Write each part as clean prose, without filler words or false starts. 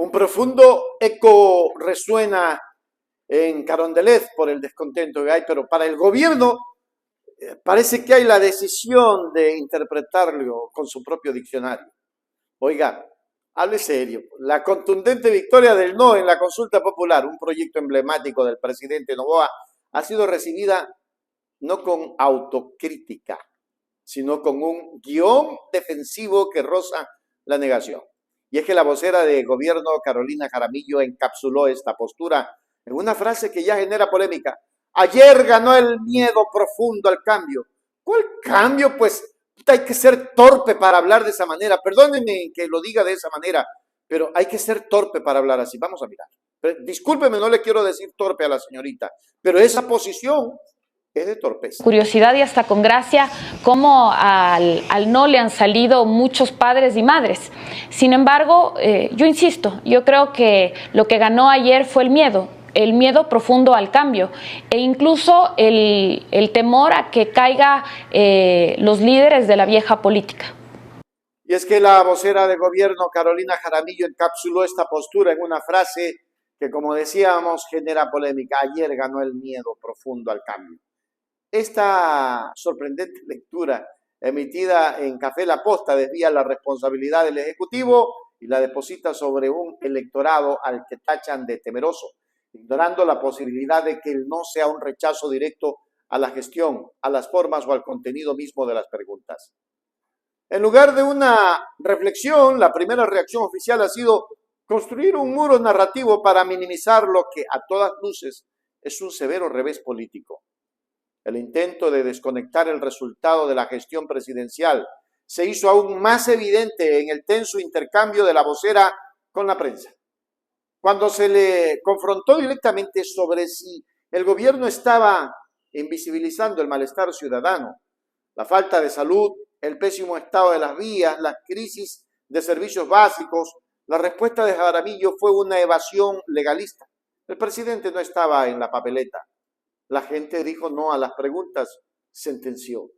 Un profundo eco resuena en Carondelet por el descontento que hay, pero para el gobierno parece que hay la decisión de interpretarlo con su propio diccionario. Oiga, hable serio. La contundente victoria del no en la consulta popular, un proyecto emblemático del presidente Noboa, ha sido recibida no con autocrítica, sino con un guión defensivo que roza la negación. Y es que la vocera de gobierno, Carolina Jaramillo, encapsuló esta postura en una frase que ya genera polémica. Ayer ganó el miedo profundo al cambio. ¿Cuál cambio? Pues hay que ser torpe para hablar de esa manera. Perdónenme que lo diga de esa manera, pero hay que ser torpe para hablar así. Vamos a mirar. Discúlpeme, no le quiero decir torpe a la señorita, pero esa posición es de torpeza. Curiosidad y hasta con gracia cómo al no le han salido muchos padres y madres. Sin embargo, yo insisto, yo creo que lo que ganó ayer fue el miedo profundo al cambio e incluso el temor a que caigan los líderes de la vieja política. Y es que la vocera de gobierno, Carolina Jaramillo, encapsuló esta postura en una frase que, como decíamos, genera polémica. Ayer ganó el miedo profundo al cambio. Esta sorprendente lectura emitida en Café La Posta desvía la responsabilidad del Ejecutivo y la deposita sobre un electorado al que tachan de temeroso, ignorando la posibilidad de que el no sea un rechazo directo a la gestión, a las formas o al contenido mismo de las preguntas. En lugar de una reflexión, la primera reacción oficial ha sido construir un muro narrativo para minimizar lo que a todas luces es un severo revés político. El intento de desconectar el resultado de la gestión presidencial se hizo aún más evidente en el tenso intercambio de la vocera con la prensa. Cuando se le confrontó directamente sobre si el gobierno estaba invisibilizando el malestar ciudadano, la falta de salud, el pésimo estado de las vías, la crisis de servicios básicos, la respuesta de Jaramillo fue una evasión legalista. El presidente no estaba en la papeleta. La gente dijo no a las preguntas, sentenció.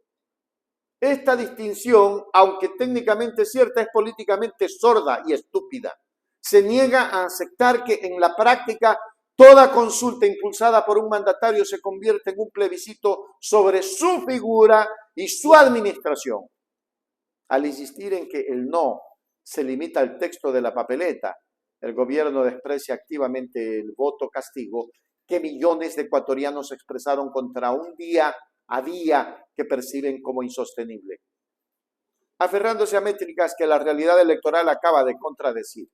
Esta distinción, aunque técnicamente cierta, es políticamente sorda y estúpida. Se niega a aceptar que en la práctica toda consulta impulsada por un mandatario se convierte en un plebiscito sobre su figura y su administración. Al insistir en que el no se limita al texto de la papeleta, el gobierno desprecia activamente el voto castigo que millones de ecuatorianos expresaron contra un día a día que perciben como insostenible, aferrándose a métricas que la realidad electoral acaba de contradecir.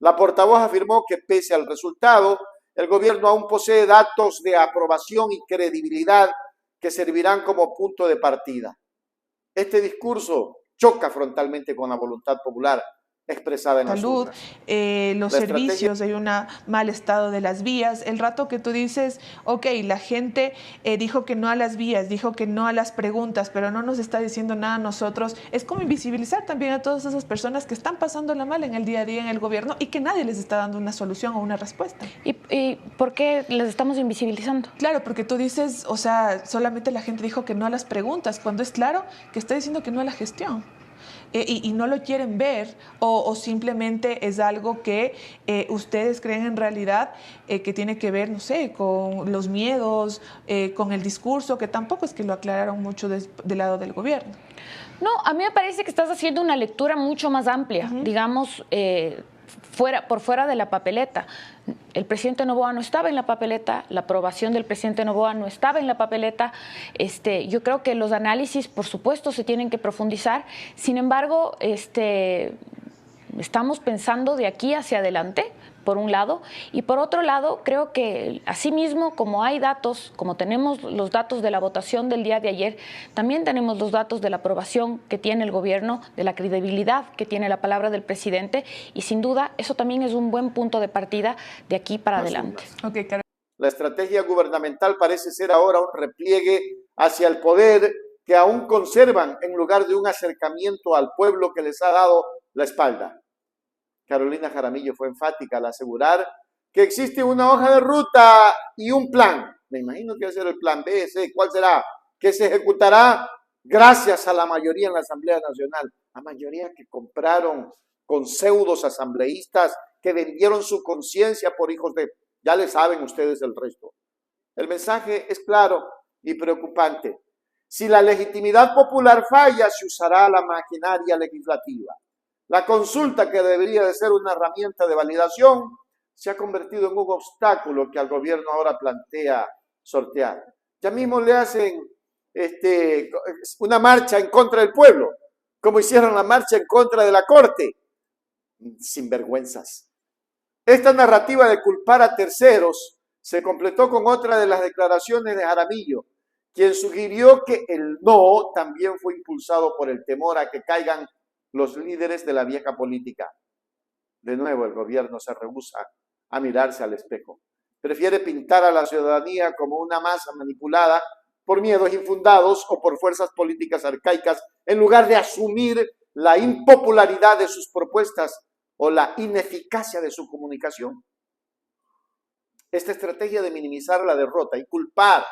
La portavoz afirmó que pese al resultado, el gobierno aún posee datos de aprobación y credibilidad que servirán como punto de partida. Este discurso choca frontalmente con la voluntad popular expresada en salud, los servicios, hay un mal estado de las vías. El rato que tú dices, ok, la gente dijo que no a las vías, dijo que no a las preguntas, pero no nos está diciendo nada a nosotros, es como invisibilizar también a todas esas personas que están pasándola mal en el día a día en el gobierno y que nadie les está dando una solución o una respuesta. ¿Y por qué les estamos invisibilizando? Claro, porque tú dices, o sea, solamente la gente dijo que no a las preguntas, cuando es claro que está diciendo que no a la gestión. Y no lo quieren ver o simplemente es algo que ustedes creen en realidad que tiene que ver, no sé, con los miedos, con el discurso, que tampoco es que lo aclararon mucho del lado del gobierno. No, a mí me parece que estás haciendo una lectura mucho más amplia, digamos, por fuera de la papeleta. El presidente Noboa no estaba en la papeleta, la aprobación del presidente Noboa no estaba en la papeleta. Yo creo que los análisis, por supuesto, se tienen que profundizar. Sin embargo, estamos pensando de aquí hacia adelante, por un lado, y por otro lado, creo que asimismo, como hay datos, como tenemos los datos de la votación del día de ayer, también tenemos los datos de la aprobación que tiene el gobierno, de la credibilidad que tiene la palabra del presidente, y sin duda, eso también es un buen punto de partida de aquí para adelante. La estrategia gubernamental parece ser ahora un repliegue hacia el poder que aún conservan en lugar de un acercamiento al pueblo que les ha dado la espalda. Carolina Jaramillo fue enfática al asegurar que existe una hoja de ruta y un plan. Me imagino que va a ser el plan B, C, ¿cuál será? Que se ejecutará gracias a la mayoría en la Asamblea Nacional. La mayoría que compraron con pseudos asambleístas que vendieron su conciencia por hijos de... Ya le saben ustedes el resto. El mensaje es claro y preocupante. Si la legitimidad popular falla, se usará la maquinaria legislativa. La consulta, que debería de ser una herramienta de validación, se ha convertido en un obstáculo que al gobierno ahora plantea sortear. Ya mismo le hacen una marcha en contra del pueblo, como hicieron la marcha en contra de la Corte. Sinvergüenzas. Esta narrativa de culpar a terceros se completó con otra de las declaraciones de Jaramillo, quien sugirió que el no también fue impulsado por el temor a que caigan los líderes de la vieja política. De nuevo, el gobierno se rehúsa a mirarse al espejo. Prefiere pintar a la ciudadanía como una masa manipulada por miedos infundados o por fuerzas políticas arcaicas, en lugar de asumir la impopularidad de sus propuestas o la ineficacia de su comunicación. Esta estrategia de minimizar la derrota y culpar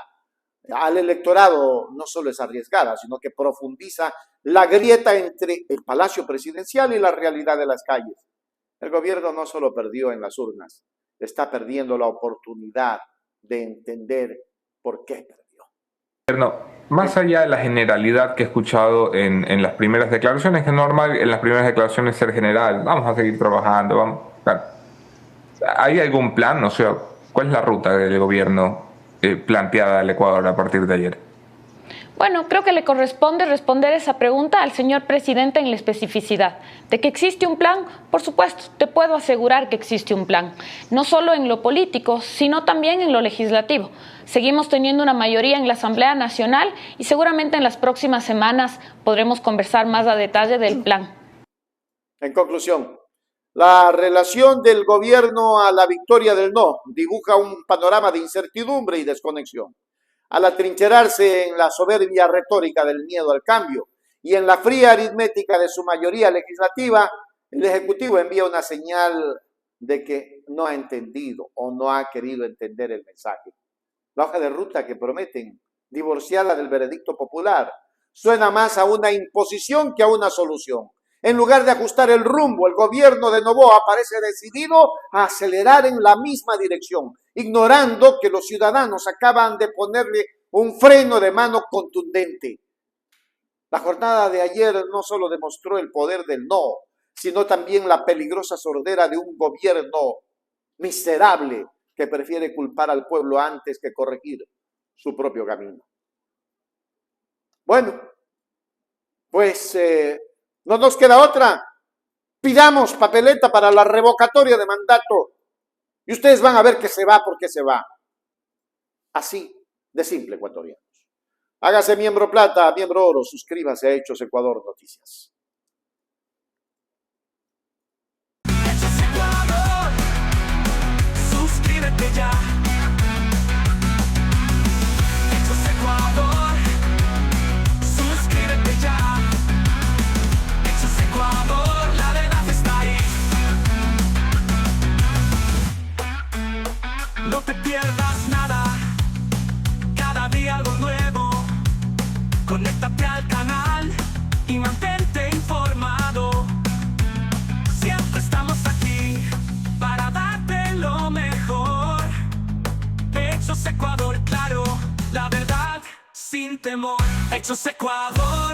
al electorado no solo es arriesgada, sino que profundiza la grieta entre el Palacio Presidencial y la realidad de las calles. El gobierno no solo perdió en las urnas, está perdiendo la oportunidad de entender por qué perdió. Más allá de la generalidad que he escuchado en las primeras declaraciones, que es normal en las primeras declaraciones ser general, vamos a seguir trabajando, vamos. Claro. ¿Hay algún plan? O sea, ¿cuál es la ruta del gobierno planteada al Ecuador a partir de ayer? Bueno, creo que le corresponde responder esa pregunta al señor presidente en la especificidad. ¿De que existe un plan? Por supuesto, te puedo asegurar que existe un plan. No solo en lo político, sino también en lo legislativo. Seguimos teniendo una mayoría en la Asamblea Nacional y seguramente en las próximas semanas podremos conversar más a detalle del plan. En conclusión, la relación del gobierno a la victoria del no dibuja un panorama de incertidumbre y desconexión. Al atrincherarse en la soberbia retórica del miedo al cambio y en la fría aritmética de su mayoría legislativa, el Ejecutivo envía una señal de que no ha entendido o no ha querido entender el mensaje. La hoja de ruta que prometen, divorciada del veredicto popular, suena más a una imposición que a una solución. En lugar de ajustar el rumbo, el gobierno de Noboa parece decidido a acelerar en la misma dirección, ignorando que los ciudadanos acaban de ponerle un freno de mano contundente. La jornada de ayer no solo demostró el poder del no, sino también la peligrosa sordera de un gobierno miserable que prefiere culpar al pueblo antes que corregir su propio camino. Bueno, pues no nos queda otra. Pidamos papeleta para la revocatoria de mandato y ustedes van a ver que se va porque se va. Así de simple, ecuatorianos. Hágase miembro plata, miembro oro, suscríbase a Hechos Ecuador Noticias. Hechos Ecuador, suscríbete ya. Hechos Ecuador, suscríbete ya. Hechos Ecuador, la verdad está ahí. No te pierdas nada, cada día algo nuevo. Conéctate al canal y mantente informado. Siempre estamos aquí para darte lo mejor. Hechos Ecuador, claro, la verdad sin temor. Hechos Ecuador.